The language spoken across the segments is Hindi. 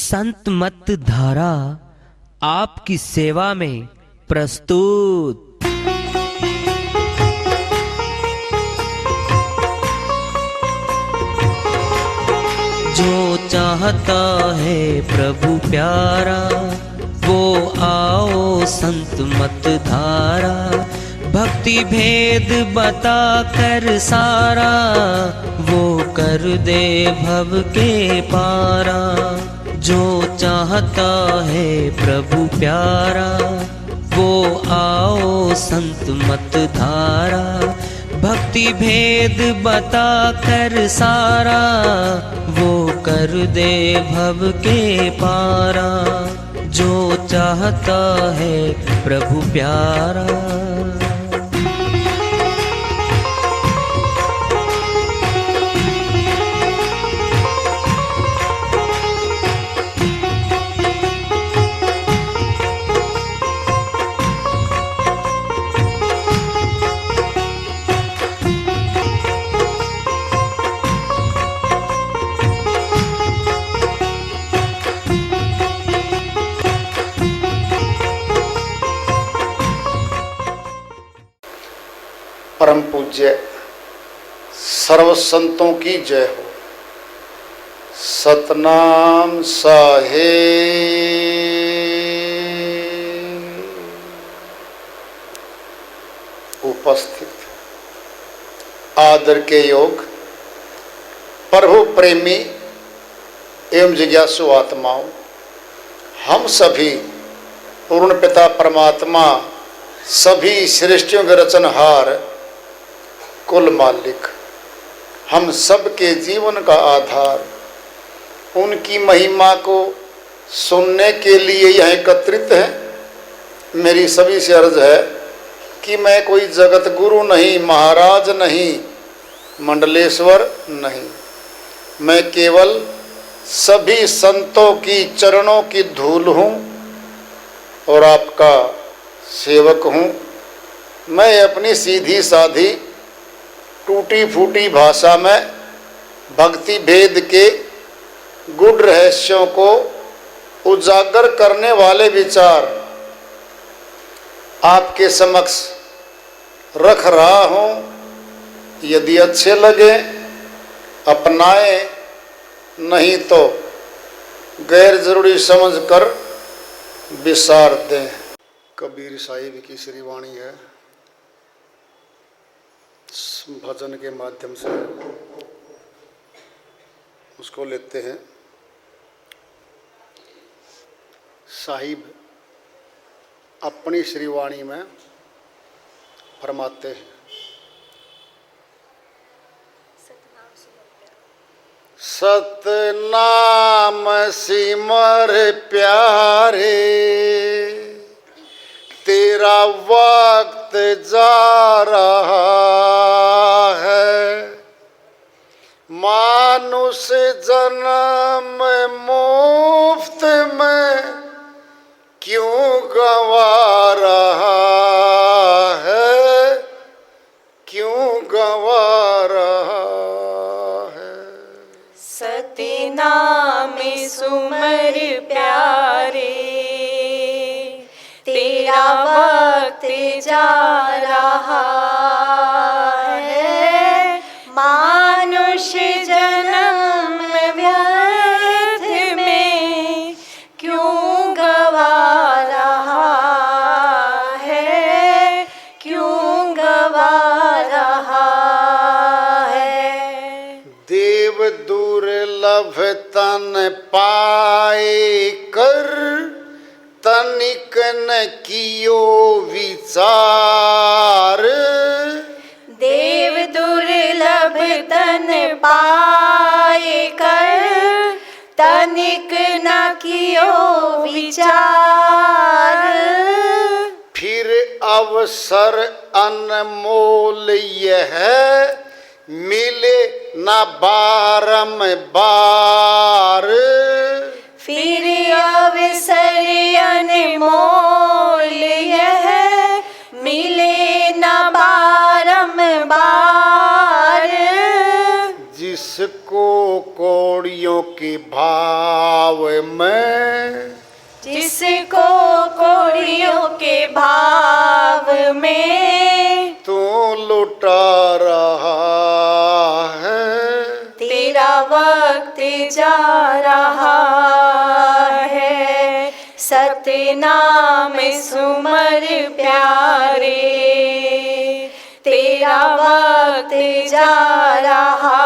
संत मत धारा आपकी सेवा में प्रस्तुत। जो चाहता है प्रभु प्यारा वो आओ संत मत धारा। भक्ति भेद बता कर सारा वो कर दे भव के पारा। जो चाहता है प्रभु प्यारा वो आओ संत मत धारा। भक्ति भेद बता कर सारा वो कर दे भव के पारा। जो चाहता है प्रभु प्यारा। परम पूज्य सर्व संतों की जय हो। सतनाम साहेब। उपस्थित आदर के योग प्रभु प्रेमी एवं जिज्ञासु आत्माओं, हम सभी पूर्ण पिता परमात्मा सभी सृष्टियों के रचनहार कुल मालिक, हम सब के जीवन का आधार, उनकी महिमा को सुनने के लिए यहाँ एकत्रित हैं। मेरी सभी से अर्ज है कि मैं कोई जगत गुरु नहीं, महाराज नहीं, मंडलेश्वर नहीं, मैं केवल सभी संतों की चरणों की धूल हूँ और आपका सेवक हूँ। मैं अपनी सीधी साधी टूटी फूटी भाषा में भक्ति भेद के गूढ़ रहस्यों को उजागर करने वाले विचार आपके समक्ष रख रहा हूँ। यदि अच्छे लगे अपनाएं, नहीं तो गैर जरूरी समझकर विसार दें। कबीर साहिब की श्री वाणी है, भजन के माध्यम से उसको लेते हैं। साहिब अपनी श्री वाणी में फरमाते हैं, सतनाम सिमर प्यारे तेरा वक्त जा रहा है। मानुष जन्म मुफ्त में क्यों गंवा रहा है, क्यों गंवा रहा है। सतनाम सुमर प्यारे तेरा वक्त जा रहा है। मानुष जन्म व्यर्थ में क्यों गंवा रहा है, क्यों गंवा रहा है। देव दुर्लभ तन पाए कर तनिक न कियो विचार। देव दुर्लभ तन पाए कर तनिक न कियो विचार। फिर अवसर अनमोल यह मिले न बारंबार। फिर अवसर अनमोल यह मिले न बारंबार। जिसको कौड़ियों की भाव भाव में, जिसको कोड़ियों के भाव में तू लुटा रहा है। तेरा वक्त जा रहा है, सतनाम सुमर प्यारे। तेरा वक्त जा रहा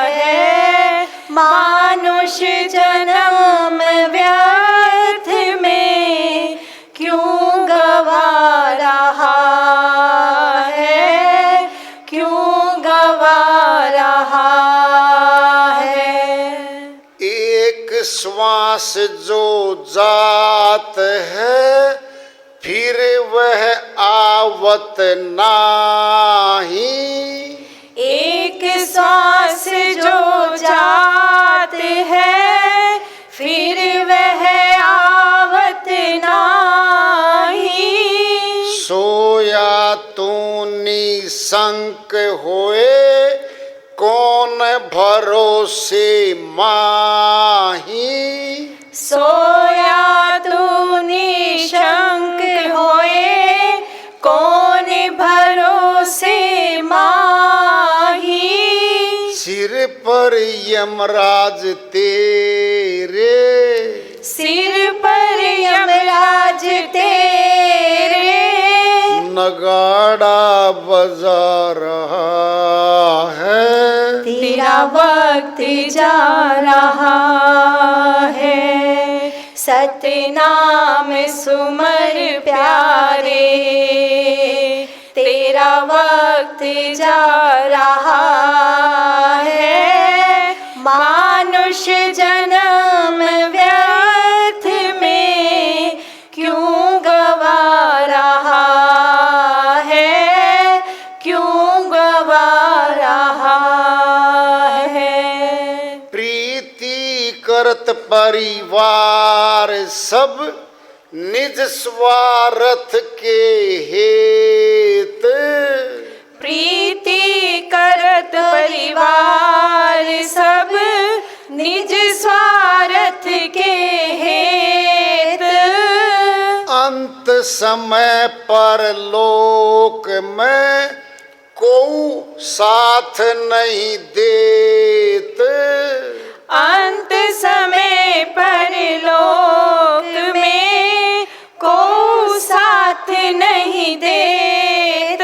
है, मानुष जन्म व्यर्थ में क्यों गवा रहा है, क्यों गवा रहा है। एक श्वास जो जात है, फिर वह आवत नाही। एक श्वास जो जात है, फिर वह आवत नाही। सोया तू निशंक होए, कौन भरोसे माही। सोया तू निशंक होए, कौन भरोसे माही। सिर पर यमराज तेरे, सिर पर यमराज तेरे नगाड़ा बजा रहा है। तेरा वक्त जा रहा है, सतनाम सुमर प्यारे। तेरा वक्त जा रहा है, मानुष जन्म व्यर्थ में क्यों गवा रहा है, क्यों गवा रहा है। प्रीति करत परिवार सब, निज स्वार्थ के हेत। प्रीति करत परिवार सब, निज स्वार्थ के हेत। अंत समय पर लोक में को साथ नहीं देत। अंत समय पर लोक में को साथ नहीं देत।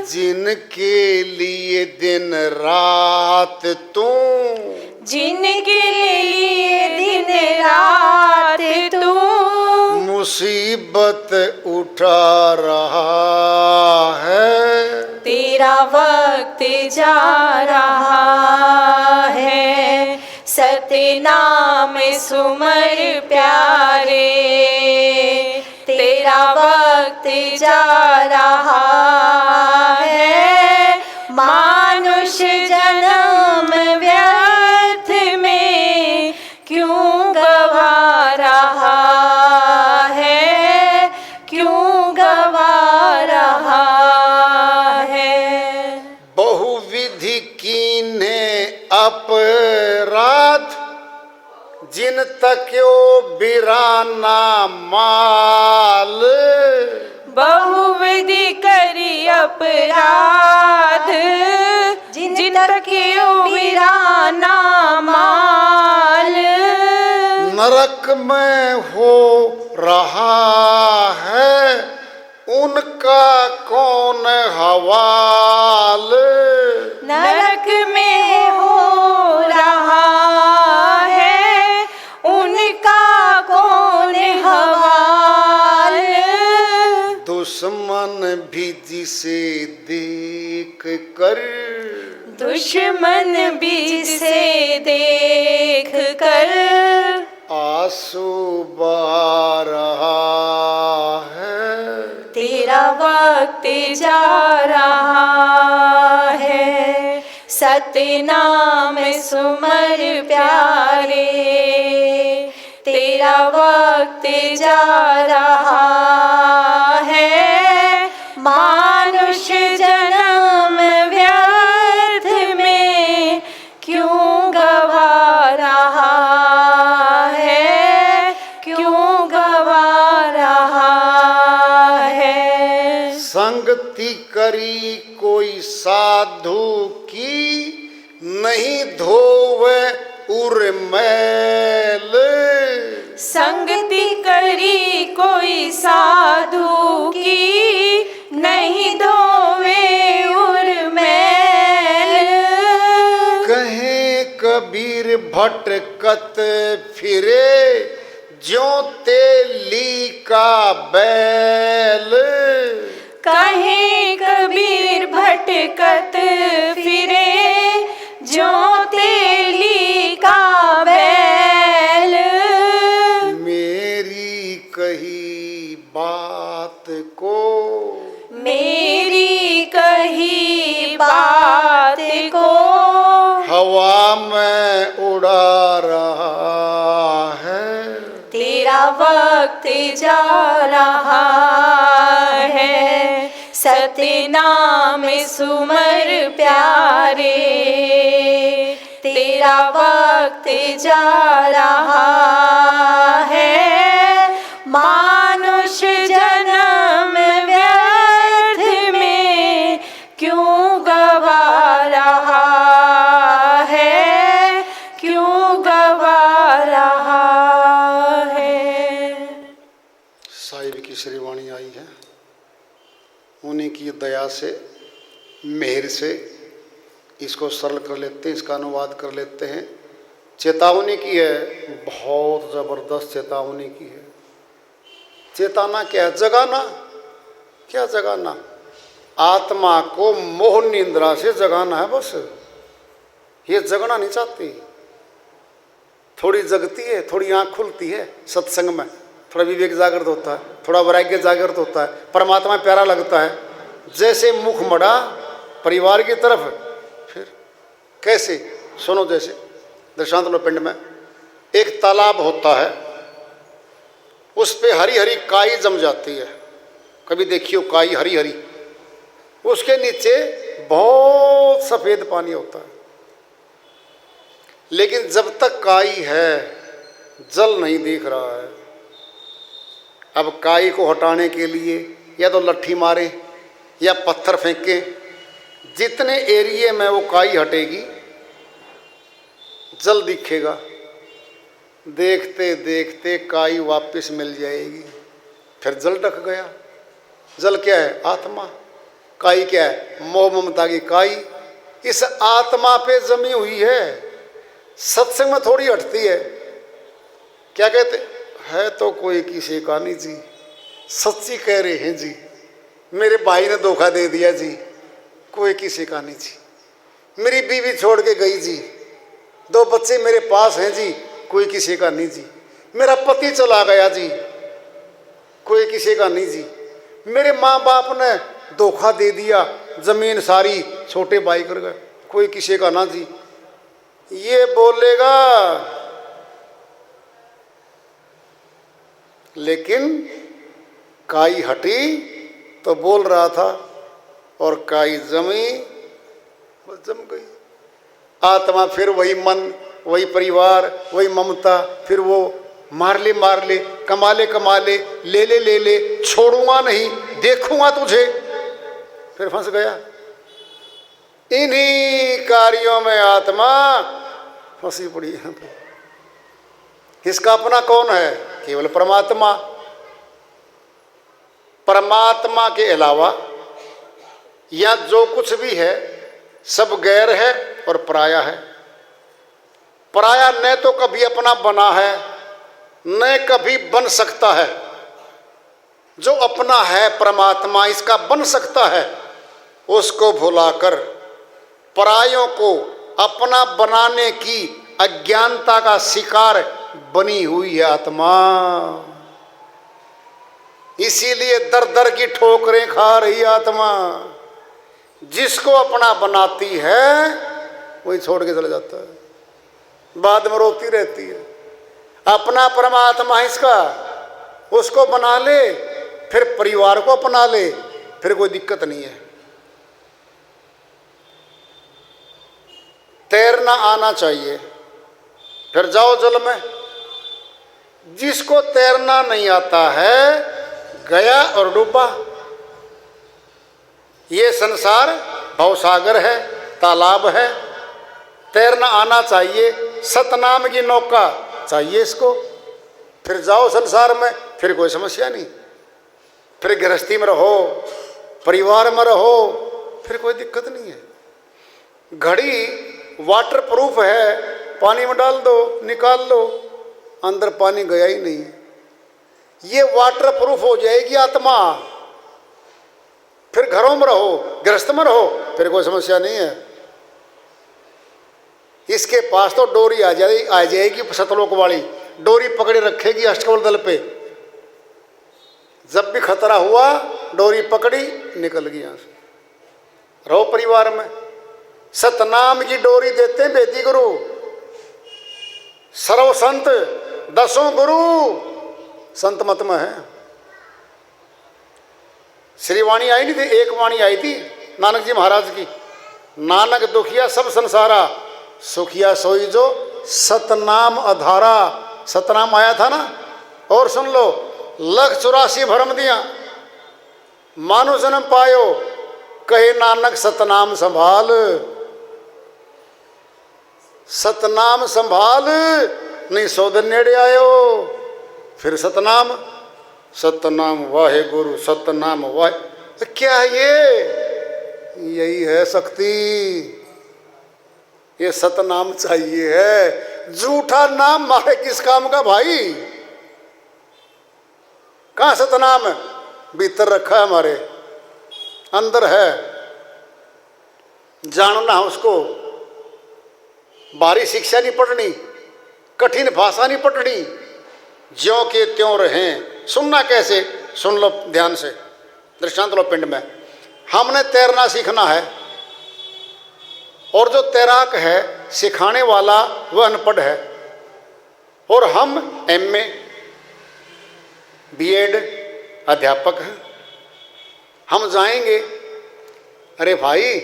जिनके लिए दिन रात तू, जिनके लिए दिन रात तू मुसीबत उठा रहा है। तेरा वक्त जा रहा है, सतनाम सुमर प्यारे। तेरा वक्त जा रहा है, मानुष जन्म व्यर्थ में क्यों गवा रहा है, क्यों गवा रहा है। बहुविधि कीन्हे अपराध, जिन तक्यो बिराना माल। बहुविधि करी अपराध, जिन तक्यो बिराना माल। नरक में हो रहा है, उनका कौन हवाल। नरक में हो रहा है, उनका कौन हवाल। दुश्मन भी जिसे देख कर, दुश्मन भी जिसे देख कर आंसू बहा रहा है। तेरा वक्त जा रहा है, सतनाम सुमर प्यारे। तेरा वक्त जा रहा है, मानुष जन्म व्यर्थ में क्यों गवा रहा संगति करी कोई साधु की, नहीं धोवे उर्मैल। संगति करी कोई साधु की, नहीं धोवे उर्मैल। कहे कबीर भटकत फिरे, ज्यों तेली का बैल। कहे कबीर भटकत फिरे, ज्यों तेली का बैल। मेरी कही बात को, मेरी कही बात को, हवा में उड़ा रहा है। तेरा वक्त जा रहा है, सतनाम सुमर प्यारे। तेरा वक्त जा रहा है, मानुष जन्म व्यर्थ में क्यों गवा रहा है, क्यों गवा रहा है। साहिब की श्रीवाणी आई है, उन्हीं की दया से, मेहर से इसको सरल कर लेते हैं, इसका अनुवाद कर लेते हैं। चेतावनी की है, बहुत ज़बरदस्त चेतावनी की है। चेताना क्या है? जगाना। क्या जगाना? आत्मा को मोह निंद्रा से जगाना है बस। ये जगना नहीं चाहती। थोड़ी जगती है, थोड़ी आँख खुलती है सत्संग में, थोड़ा विवेक जागृत होता है, थोड़ा वैराग्य जागृत होता है, परमात्मा प्यारा लगता है। जैसे मुख मड़ा परिवार की तरफ, फिर कैसे? सुनो, जैसे दृष्टांत लो। पिंड में एक तालाब होता है, उस पे हरी हरी काई जम जाती है। कभी देखियो काई हरी हरी, उसके नीचे बहुत सफ़ेद पानी होता है। लेकिन जब तक काई है, जल नहीं दिख रहा है। अब काई को हटाने के लिए या तो लट्ठी मारे या पत्थर फेंके। जितने एरिए में वो काई हटेगी, जल दिखेगा। देखते देखते काई वापस मिल जाएगी, फिर जल ढक गया। जल क्या है? आत्मा। काई क्या है? मोह ममता की काई। इस आत्मा पे जमी हुई है, सत्संग में थोड़ी हटती है। क्या कहते है? तो कोई किसी का नहीं जी, सच्ची कह रहे हैं जी, मेरे भाई ने धोखा दे दिया जी, कोई किसी का नहीं जी, मेरी बीवी छोड़ के गई जी, 2 बच्चे मेरे पास हैं जी, कोई किसी का नहीं जी, मेरा पति चला गया जी, कोई किसी का नहीं जी, मेरे माँ बाप ने धोखा दे दिया, जमीन सारी छोटे भाई कर गए, कोई किसी का ना जी। ये बोलेगा, लेकिन काई हटी तो बोल रहा था, और काई जमी, बस जम गई। आत्मा फिर वही मन, वही परिवार, वही ममता, फिर वो मार ले, कमा ले, ले ले, छोड़ूंगा नहीं, देखूंगा तुझे, फिर फंस गया। इन्हीं कार्यों में आत्मा फंसी पड़ी है। इसका अपना कौन है? केवल परमात्मा। परमात्मा के अलावा या जो कुछ भी है सब गैर है और पराया है। पराया न तो कभी अपना बना है, न कभी बन सकता है। जो अपना है परमात्मा, इसका बन सकता है, उसको भुलाकर परायों को अपना बनाने की अज्ञानता का शिकार बनी हुई है आत्मा। इसीलिए दर दर की ठोकरें खा रही आत्मा। जिसको अपना बनाती है वही छोड़ के चला जाता है, बाद में रोती रहती है। अपना परमात्मा इसका, उसको बना ले, फिर परिवार को अपना ले, फिर कोई दिक्कत नहीं है। तैरना आना चाहिए, फिर जाओ जल में। जिसको तैरना नहीं आता है, गया और डूबा। ये संसार भवसागर है, तालाब है, तैरना आना चाहिए। सतनाम की नौका चाहिए इसको, फिर जाओ संसार में, फिर कोई समस्या नहीं। फिर गृहस्थी में रहो, परिवार में रहो, फिर कोई दिक्कत नहीं है। घड़ी वाटर प्रूफ है, पानी में डाल दो, निकाल लो, अंदर पानी गया ही नहीं। ये वाटर प्रूफ हो जाएगी आत्मा। फिर घरों में रहो, गृहस्थ में रहो, फिर कोई समस्या नहीं है। इसके पास तो डोरी आ जाएगी सतलोक वाली, डोरी पकड़े रखेगी अष्टकमल दल पे। जब भी खतरा हुआ डोरी पकड़ी, निकल गई यहां से। रहो परिवार में, सतनाम की डोरी देते हैं वेदी गुरु, सर्व संत दसों गुरु संत मत में है। श्री वाणी आई नहीं थी, एक वाणी आई थी नानक जी महाराज की, नानक दुखिया सब संसारा, सुखिया सोई जो सतनाम अधारा। सतनाम आया था ना। और सुन लो, 184 भरम दिया मानो जन्म पायो, कहे नानक सतनाम संभाल। सतनाम संभाल नहीं सौ दिन नेड़े आयो। फिर सतनाम, सतनाम वाहे गुरु, सतनाम वाहे, क्या है ये? यही है शक्ति। ये सतनाम चाहिए है। झूठा नाम मारे किस काम का भाई? कहाँ सतनाम है? भीतर रखा है, हमारे अंदर है, जानना है उसको। बारी शिक्षा नहीं पढ़नी, कठिन भाषा नहीं पढ़नी, ज्यों के त्यों रहें। सुनना कैसे? सुन लो ध्यान से, दृष्टांत लो। पिंड में हमने तैरना सीखना है, और जो तैराक है सिखाने वाला वह अनपढ़ है, और हम MA B.Ed अध्यापक हैं। हम जाएंगे, अरे भाई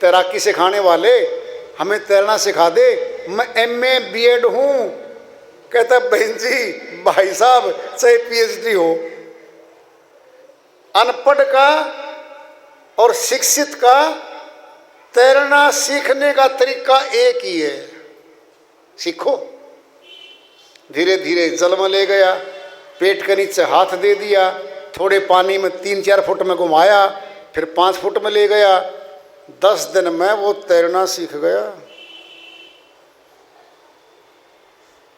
तैराकी सिखाने वाले हमें तैरना सिखा दे, मैं MA B.Ed हूँ। कहता बहन जी, भाई साहब चाहे PhD हो, अनपढ़ का और शिक्षित का तैरना सीखने का तरीका एक ही है। सीखो। धीरे धीरे जल में ले गया, पेट के नीचे हाथ दे दिया, थोड़े पानी में 3-4 फुट में घुमाया, फिर 5 फुट में ले गया। 10 दिन में वो तैरना सीख गया।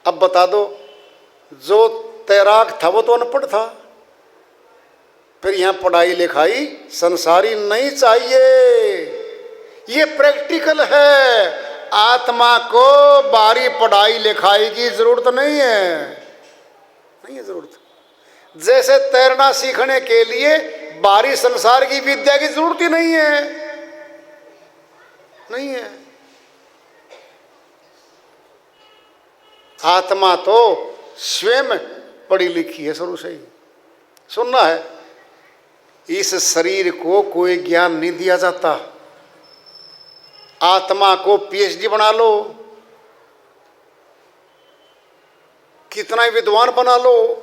अब बता दो, जो तैराक था वो तो अनपढ़ था। फिर यहाँ पढ़ाई लिखाई संसारी नहीं चाहिए, ये प्रैक्टिकल है। आत्मा को बारी पढ़ाई लिखाई की जरूरत नहीं है, नहीं है जरूरत। जैसे तैरना सीखने के लिए बारी संसार की विद्या की जरूरत ही नहीं है, नहीं है। आत्मा तो स्वयं पढ़ी लिखी है शुरू से ही। सुनना है, इस शरीर को कोई ज्ञान नहीं दिया जाता। आत्मा को PhD बना लो, कितना ही विद्वान बना लो,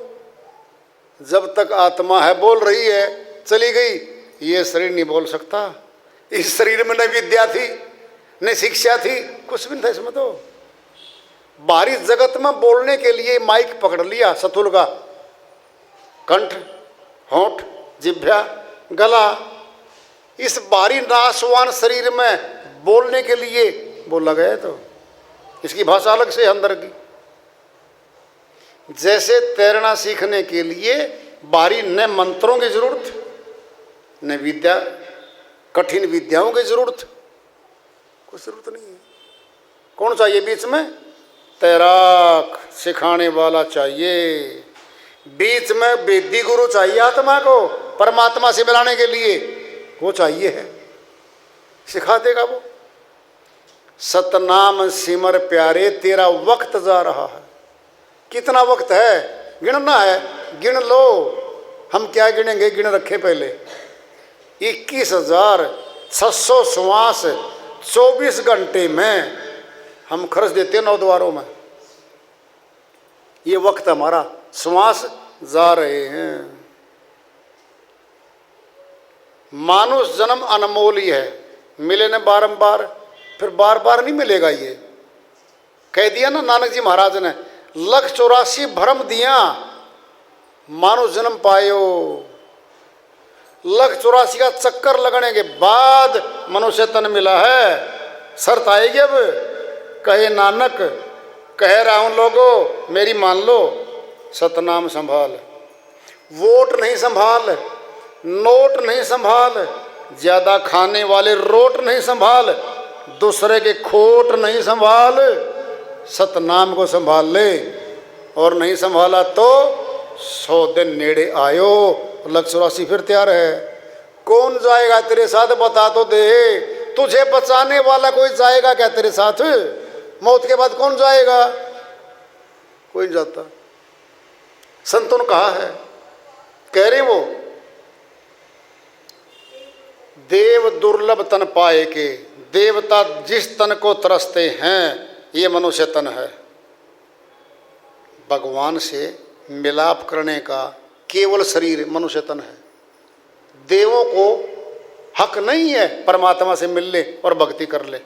जब तक आत्मा है बोल रही है, चली गई, ये शरीर नहीं बोल सकता। इस शरीर में न विद्या थी न शिक्षा थी, कुछ भी नहीं था इसमें। तो बाहरी जगत में बोलने के लिए माइक पकड़ लिया, सतुल का कंठ, होंठ, जिह्वा, गला, इस बाहरी नाशवान शरीर में बोलने के लिए बोला गया। तो इसकी भाषा अलग से अंदर की। जैसे तैरना सीखने के लिए बाहरी न मंत्रों की जरूरत, न विद्या, कठिन विद्याओं की जरूरत, कुछ जरूरत नहीं है। कौन चाहिए बीच में? तैराक सिखाने वाला चाहिए। बीच में वेदी गुरु चाहिए आत्मा को परमात्मा से मिलाने के लिए, वो चाहिए है, सिखा देगा वो। सतनाम सिमर प्यारे, तेरा वक्त जा रहा है। कितना वक्त है? गिनना है, गिन लो। हम क्या गिनेंगे? गिन रखे पहले 21,600 श्वास 24 घंटे में हम खर्च देते हैं 9 द्वारों में। ये वक्त हमारा, श्वास जा रहे हैं। मानुष जन्म अनमोल ही है, मिले न बारंबार, फिर बार बार नहीं मिलेगा। ये कह दिया ना नानक जी महाराज ने, 184 भरम दिया मानुष जन्म पायो। 184 का चक्कर लगने के बाद मनुष्य तन मिला है। शर्त आएगी अब, कहे नानक कह रहा हूं लोगों मेरी मान लो, सतनाम संभाल। वोट नहीं संभाल, नोट नहीं संभाल, ज्यादा खाने वाले रोट नहीं संभाल, दूसरे के खोट नहीं संभाल, सतनाम को संभाल ले। और नहीं संभाला तो 100 दिन नेड़े आयो, 184 फिर तैयार है। कौन जाएगा तेरे साथ बता तो दे, तुझे बचाने वाला कोई जाएगा क्या तेरे साथ? मौत के बाद कौन जाएगा? कोई नहीं जाता। संतों ने कहा है, कह रहे वो देव दुर्लभ तन पाए के, देवता जिस तन को तरसते हैं ये मनुष्य तन है। भगवान से मिलाप करने का केवल शरीर मनुष्य तन है। देवों को हक नहीं है परमात्मा से मिल ले और भक्ति कर ले,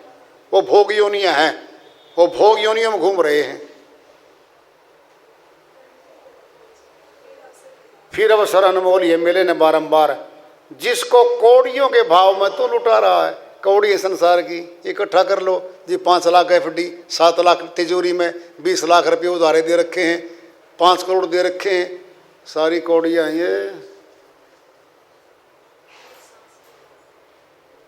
वो भोग योनियां हैं, वो भोग योनियों में घूम रहे हैं। फिर अवसर अनमोल ये मिले न बारंबार, जिसको कौड़ियों के भाव में तो लुटा रहा है। कौड़ी है संसार की, इकट्ठा कर लो जी। 5 लाख एफडी, 7 लाख तिजोरी में, 20 लाख रुपये उधारे दे रखे हैं, 5 करोड़ दे रखे हैं, सारी कौड़ियां ये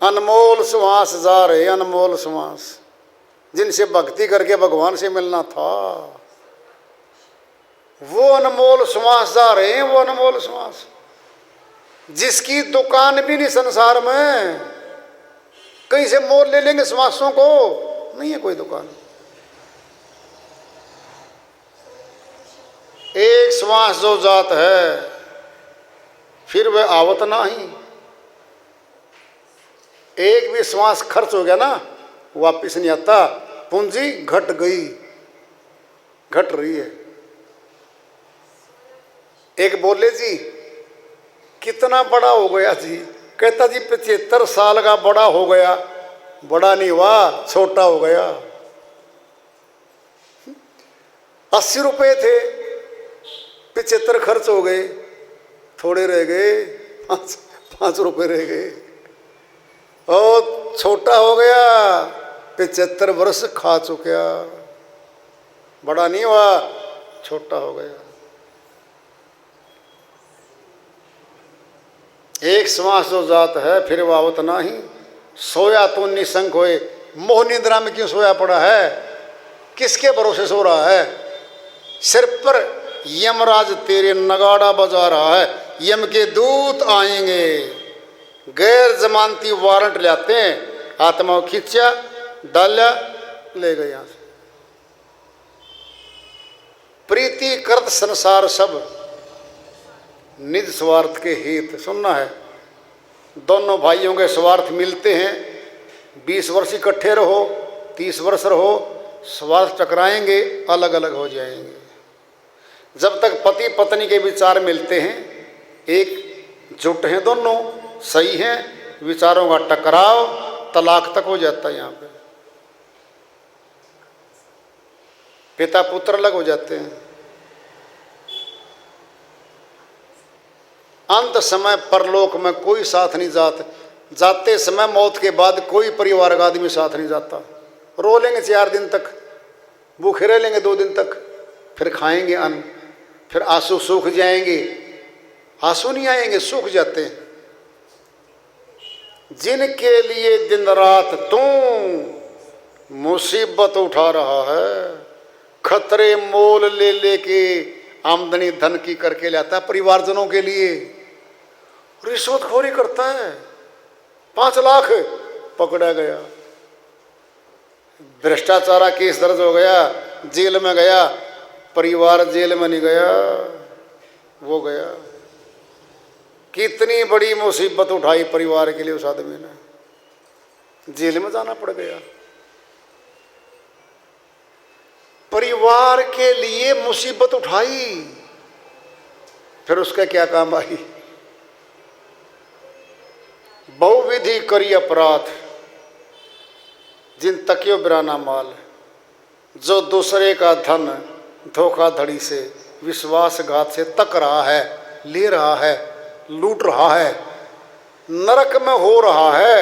अनमोल श्वास जा रहे, अनमोल श्वास जिनसे भक्ति करके भगवान से मिलना था, वो अनमोल श्वास जा रहे हैं। वो अनमोल श्वास जिसकी दुकान भी नहीं संसार में, कहीं से मोल ले लेंगे श्वासों को, नहीं है कोई दुकान। एक श्वास जो जात है फिर वह आवत नहीं। एक भी श्वास खर्च हो गया ना वापिस नहीं आता। पूंजी घट गई, घट रही है। एक बोले जी कितना बड़ा हो गया जी, कहता जी 75 साल का बड़ा हो गया। बड़ा नहीं हुआ, छोटा हो गया। 80 रुपए थे, 75 खर्च हो गए, थोड़े रह गए, 5 रुपए रह गए। और छोटा हो गया, 75 वर्ष खा चुका। बड़ा नहीं हुआ, छोटा हो गया। एक श्वास जो जात है फिर वावत नाही, सोया तो निशंक होए। मोह निद्रा में क्यों सोया पड़ा है? किसके भरोसे सो रहा है? सिर पर यमराज तेरे नगाड़ा बजा रहा है, यम के दूत आएंगे, गैर जमानती वारंट लाते हैं। आत्मा को खींचा, डाला, ले गए यहां से। प्रीति करत संसार सब, निज स्वार्थ के हित। सुनना है, दोनों भाइयों के स्वार्थ मिलते हैं। 20 वर्ष इकट्ठे रहो, 30 वर्ष रहो, स्वार्थ टकराएंगे, अलग अलग हो जाएंगे। जब तक पति पत्नी के विचार मिलते हैं, एक जुट हैं, दोनों सही हैं, विचारों का टकराव तलाक तक हो जाता है। यहाँ पे पिता पुत्र अलग हो जाते हैं। अंत समय परलोक में कोई साथ नहीं जाते समय मौत के बाद कोई परिवार का आदमी साथ नहीं जाता। रो लेंगे 4 दिन तक, भूखे रह लेंगे 2 दिन तक, फिर खाएंगे अन्न, फिर आंसू सूख जाएंगे। आंसू नहीं आएंगे, सूख जाते हैं। जिनके लिए दिन रात तू मुसीबत उठा रहा है, खतरे मोल ले लेके आमदनी धन की करके लाता है परिवारजनों के लिए। रिश्वतखोरी करता है, 5 लाख पकड़ा गया, भ्रष्टाचार केस दर्ज हो गया, जेल में गया। परिवार जेल में नहीं गया, वो गया। कितनी बड़ी मुसीबत उठाई परिवार के लिए उस आदमी ने, जेल में जाना पड़ गया। परिवार के लिए मुसीबत उठाई, फिर उसका क्या काम आई? बहुविधि करी अपराध, जिन तकियो बिराना माल। जो दूसरे का धन धोखाधड़ी से, विश्वासघात से तक रहा है, ले रहा है, लूट रहा है, नरक में हो रहा है,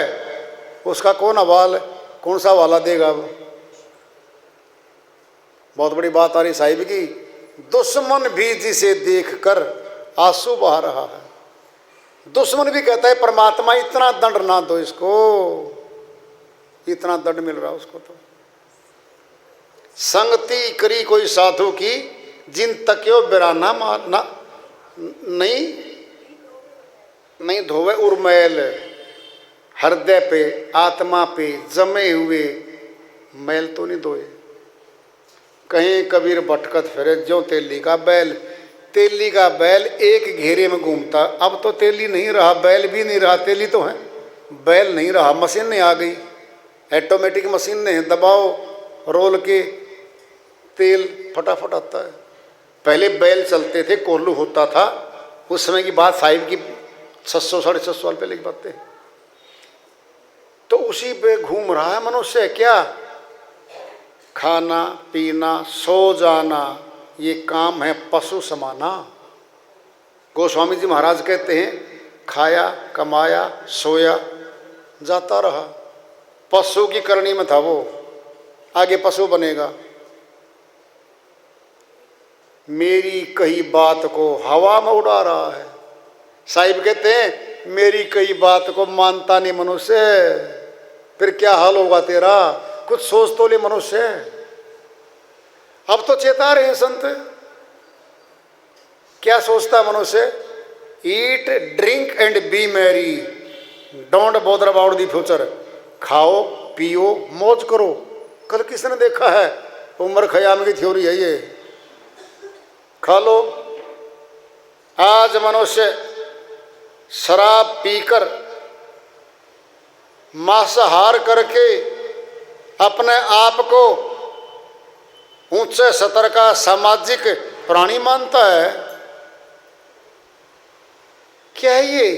उसका कौन सा वाला देगा? अब बहुत बड़ी बात आ रही साहिब की। दुश्मन भी जिसे देखकर आंसू बहा रहा है। दुश्मन भी कहता है परमात्मा इतना दंड ना दो इसको, इतना दंड मिल रहा उसको। तो संगति करी कोई साधु की, जिन तक्यो बिराना मारना नहीं धोवे उर्मैल। हृदय पे, आत्मा पे जमे हुए मैल तो नहीं धोए। कहीं कबीर भटकत फिरे ज्यों तेली का बैल। तेली का बैल एक घेरे में घूमता, अब तो तेली नहीं रहा, बैल भी नहीं रहा, तेली तो है, बैल नहीं रहा। मशीन नहीं आ गई, ऑटोमेटिक मशीन ने, दबाओ रोल के तेल फटाफट आता है। पहले बैल चलते थे, कोल्हू होता था, उस समय की बात साहिब की 600-650 साल पहले की बात है। तो उसी पे घूम रहा है मनुष्य। क्या? खाना पीना सो जाना, ये काम है पशु समाना। गोस्वामी जी महाराज कहते हैं, खाया कमाया सोया जाता रहा। पशु की करनी में था वो, आगे पशु बनेगा। मेरी कही बात को हवा में उड़ा रहा है। साहिब कहते हैं, मेरी कही बात को मानता नहीं मनुष्य, फिर क्या हाल होगा तेरा? कुछ सोच तो ले मनुष्य। अब तो चेता रहे हैं संत, क्या सोचता मनुष्य? Eat drink and B Mary, don't bother about the future. खाओ पियो मौज करो। कल किसने देखा है? उमर खयाम की थ्योरी है ये, खा लो। आज मनुष्य शराब पीकर, मांसाहार करके अपने आप को ऊंचे स्तर का सामाजिक प्राणी मानता है। क्या है ये?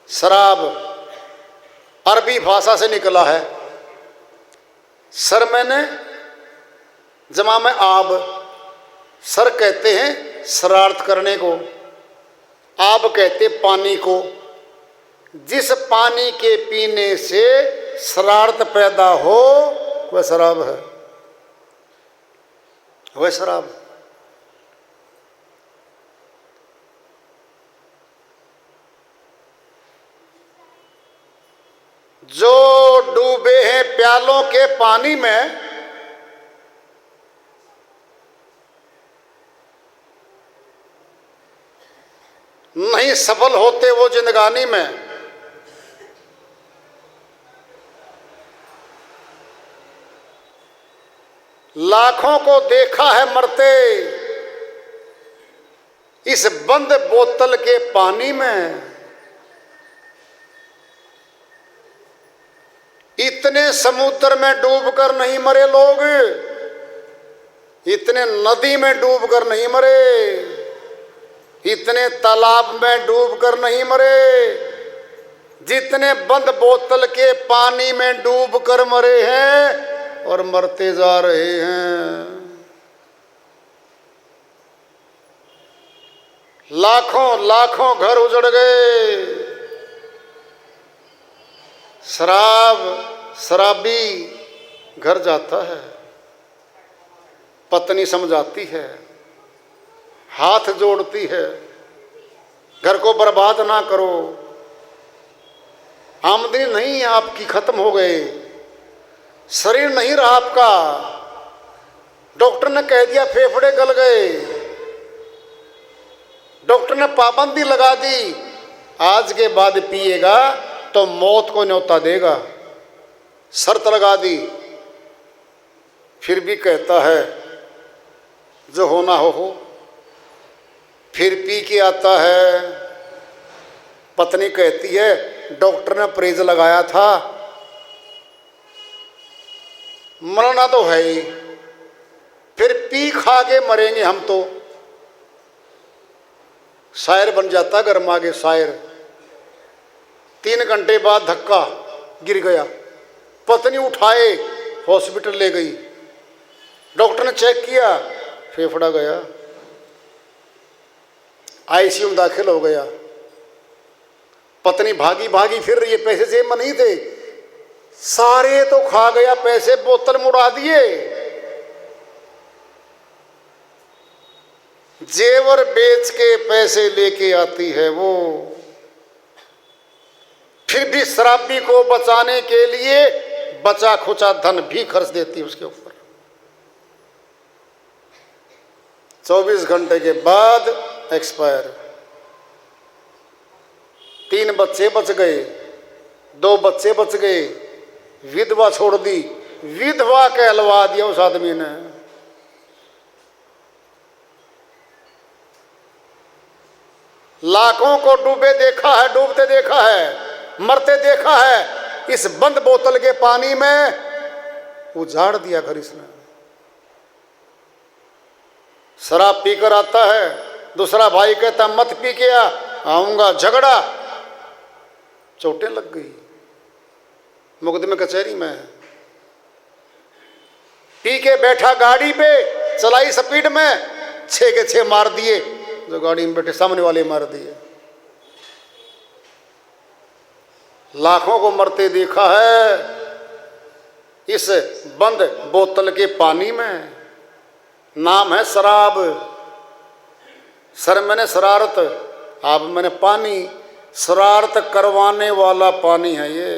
शराब अरबी भाषा से निकला है। सर मैंने जमा में आब, सर कहते हैं शरारत करने को, आब कहते पानी को। जिस पानी के पीने से शरारत पैदा हो वह शराब है, वह शराब। जो डूबे हैं प्यालों के पानी में, नहीं सफल होते वो जिंदगानी में। लाखों को देखा है मरते इस बंद बोतल के पानी में। इतने समुद्र में डूबकर नहीं मरे लोग, इतने नदी में डूबकर नहीं मरे, इतने तालाब में डूबकर नहीं मरे, जितने बंद बोतल के पानी में डूबकर मरे हैं और मरते जा रहे हैं। लाखों लाखों घर उजड़ गए। शराबी घर जाता है, पत्नी समझाती है, हाथ जोड़ती है, घर को बर्बाद ना करो, आमदनी नहीं है आपकी, खत्म हो गए, शरीर नहीं रहा आपका, डॉक्टर ने कह दिया फेफड़े गल गए, डॉक्टर ने पाबंदी लगा दी, आज के बाद पिएगा तो मौत को न्योता देगा, शर्त लगा दी, फिर भी कहता है जो होना हो। फिर पी के आता है, पत्नी कहती है डॉक्टर ने परहेज लगाया था, मरना तो है ही, फिर पी खा के मरेंगे हम तो। शायर बन जाता गर्मा के शायर। 3 घंटे बाद धक्का, गिर गया। पत्नी उठाए हॉस्पिटल ले गई, डॉक्टर ने चेक किया, फेफड़ा गया, आईसीयू में दाखिल हो गया। पत्नी भागी भागी फिर रही है, पैसे जेब में नहीं थे, सारे तो खा गया, पैसे बोतल में उड़ा दिए। जेवर बेच के पैसे लेके आती है वो, फिर भी शराबी को बचाने के लिए बचा खुचा धन भी खर्च देती है उसके ऊपर। 24 घंटे के बाद एक्सपायर। 3 बच्चे बच गए, 2 बच्चे बच गए, विधवा छोड़ दी, विधवा कहलवा दिया उस आदमी ने। लाखों को डूबे देखा है, डूबते देखा है, मरते देखा है। इस बंद बोतल के पानी में उजाड़ दिया घर इसने। शराब पीकर आता है, दूसरा भाई कहता मत पी के आऊंगा, झगड़ा, चोटें लग गई, मुकदमे कचहरी में। पी के बैठा गाड़ी पे, चलाई स्पीड में, 6 के 6 मार दिए, जो गाड़ी में बैठे सामने वाले मार दिए। लाखों को मरते देखा है इस बंद बोतल के पानी में। नाम है शराब, सर मैंने शरारत, आप मैंने पानी, शरारत करवाने वाला पानी है ये।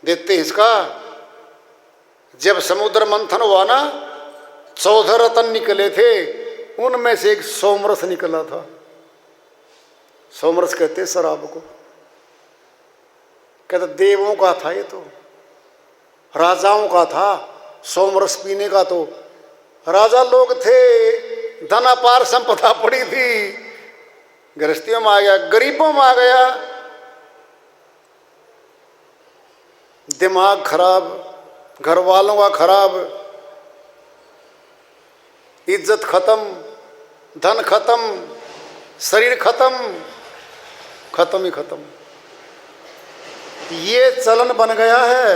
देखते हैं इसका, जब समुद्र मंथन हुआ ना, 14 रत्न निकले थे, उनमें से एक सोमरस निकला था। सोमरस कहते शराब को, कहते देवों का था ये, तो राजाओं का था सोमरस पीने का। तो राजा लोग थे, धन अपार संपदा पड़ी थी, गृहस्थियों में आ गया, गरीबों में आ गया, दिमाग खराब, घर वालों का खराब, इज्जत खत्म, धन खत्म, शरीर खत्म, खत्म ही खत्म। ये चलन बन गया है।